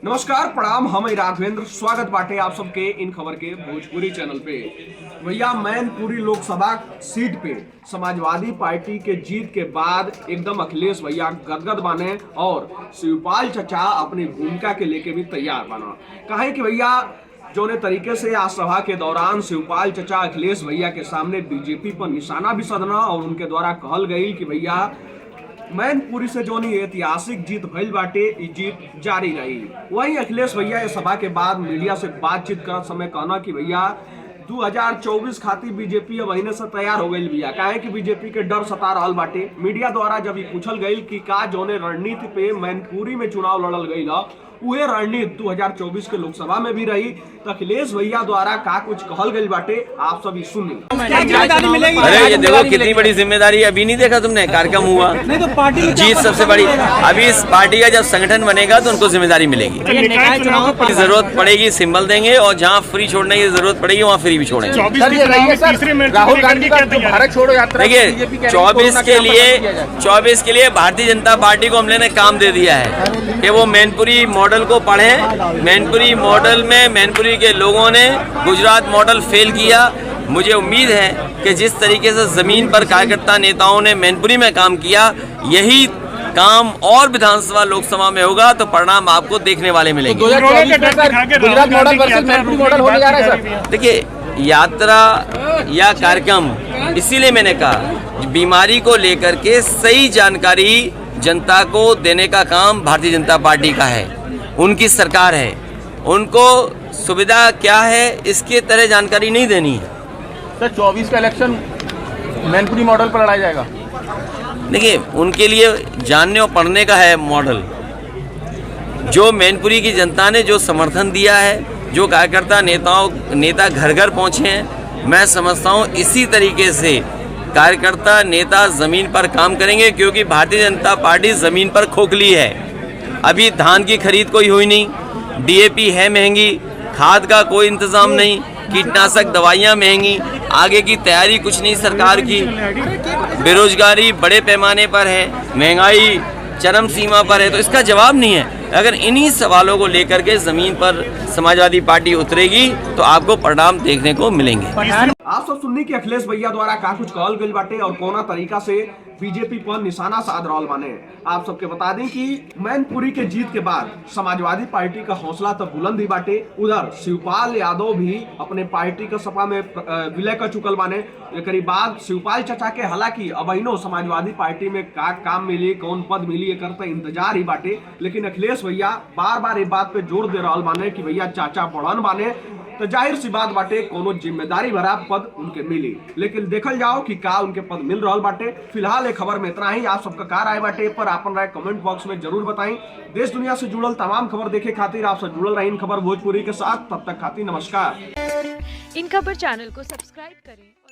नमस्कार प्रणाम, हम राघवेंद्र स्वागत बाटे आप सबके इन खबर के भोजपुरी चैनल पे। भैया मैनपुरी लोकसभा सीट पे समाजवादी पार्टी के जीत के बाद एकदम अखिलेश भैया गदगद बाने और शिवपाल चचा अपनी भूमिका के लेके भी तैयार बना। कहे कि भैया जोने तरीके से आज सभा के दौरान शिवपाल चचा अखिलेश भैया के सामने बीजेपी पर निशाना भी सधना और उनके द्वारा कहल गई कि भैया मैनपुरी से जोनी ऐतिहासिक जीत भइल बाटे, जीत जारी रही। वहीं अखिलेश भैया इस सभा के बाद मीडिया से बातचीत करते समय कहना कि भैया 2024 खातिर बीजेपी अब महीने से तैयार हो गई भैया। काहे कि बीजेपी के डर सता रहल बाटे। मीडिया द्वारा जब पूछल गई कि का जोने रणनीति पे मैनपुरी में चुनाव लड़ल गई उहे रणनीति 2024 के लोकसभा में भी रही। तो अखिलेश भैया द्वारा का कुछ कहल गई बाटे, आप सभी सुनी। अरे ये देखो कितनी बड़ी जिम्मेदारी, अभी नहीं देखा तुमने कार्यक्रम हुआ, जीत सबसे बड़ी। अभी इस पार्टी का जब संगठन बनेगा तो उनको जिम्मेदारी मिलेगी, जरूरत पड़ेगी सिंबल देंगे और जहाँ फ्री छोड़ने की जरूरत पड़ेगी वहाँ फ्री भी छोड़ेंगे। राहुल गांधी का भारत छोड़ो यात्रा, देखिए 24 के लिए भारतीय जनता पार्टी को हमने काम दे दिया है कि वो मैनपुरी मॉडल को पढ़ें। मैनपुरी मॉडल में मैनपुरी के लोगों ने गुजरात मॉडल फेल किया। मुझे उम्मीद है कि जिस तरीके से जमीन पर कार्यकर्ता नेताओं ने मैनपुरी में काम किया, यही काम और विधानसभा लोकसभा में होगा तो परिणाम आपको देखने वाले मिलेंगे। Gujarat model versus Mainpuri model होने जा रहा है सर। देखिए यात्रा या कार्यक्रम, इसीलिए मैंने कहा बीमारी को लेकर के सही जानकारी जनता को देने का काम भारतीय जनता पार्टी का है, उनकी सरकार है। उनको सुविधा क्या है इसके तरह जानकारी नहीं देनी है। सर 24 का इलेक्शन मैनपुरी मॉडल पर लड़ाया जाएगा। देखिए उनके लिए जानने और पढ़ने का है मॉडल। जो मैनपुरी की जनता ने जो समर्थन दिया है, जो कार्यकर्ता नेता घर घर पहुँचे हैं, मैं समझता हूँ इसी तरीके से कार्यकर्ता नेता जमीन पर काम करेंगे, क्योंकि भारतीय जनता पार्टी जमीन पर खोखली है। अभी धान की खरीद कोई हुई नहीं, डीएपी है महंगी, खाद का कोई इंतजाम नहीं, कीटनाशक दवाइयाँ महंगी, आगे की तैयारी कुछ नहीं सरकार की, बेरोजगारी बड़े पैमाने पर है, महंगाई चरम सीमा पर है। तो इसका जवाब नहीं है। अगर इन्हीं सवालों को लेकर के जमीन पर समाजवादी पार्टी उतरेगी तो आपको परिणाम देखने को मिलेंगे। आप सब सुननी कि अखिलेश भैया द्वारा का कुछ कहल गई बाटे और कोना तरीका से बीजेपी पर निशाना साध रहल बाने। आप सबके बता दें कि मैनपुरी के जीत के बाद समाजवादी पार्टी का हौसला तो बुलंद ही बाटे। उधर शिवपाल यादव भी अपने पार्टी का सपा में विलय कर चुकल बाने। एक बाद शिवपाल चचा के हालांकि अबहिनो समाजवादी पार्टी में का काम मिली, कौन पद मिली, एक इंतजार ही बाटे। लेकिन अखिलेश भैया बार बार ये बात पे जोर दे रहल बाने कि भैया चाचा बढ़न बाने, तो जाहिर सी बात बाटे कोनो जिम्मेदारी भरा पद उनके मिली। लेकिन देखल जाओ कि का उनके पद मिल रहा बाटे। फिलहाल एक खबर में इतना ही। आप सबका कार आए बाटे पर अपन राय कमेंट बॉक्स में जरूर बताएं। देश दुनिया से जुड़ल तमाम खबर देखे खातिर आप सब जुड़ल रही इन खबर भोजपुरी के साथ। तब तक खातिर नमस्कार। इन खबर चैनल को सब्सक्राइब करें।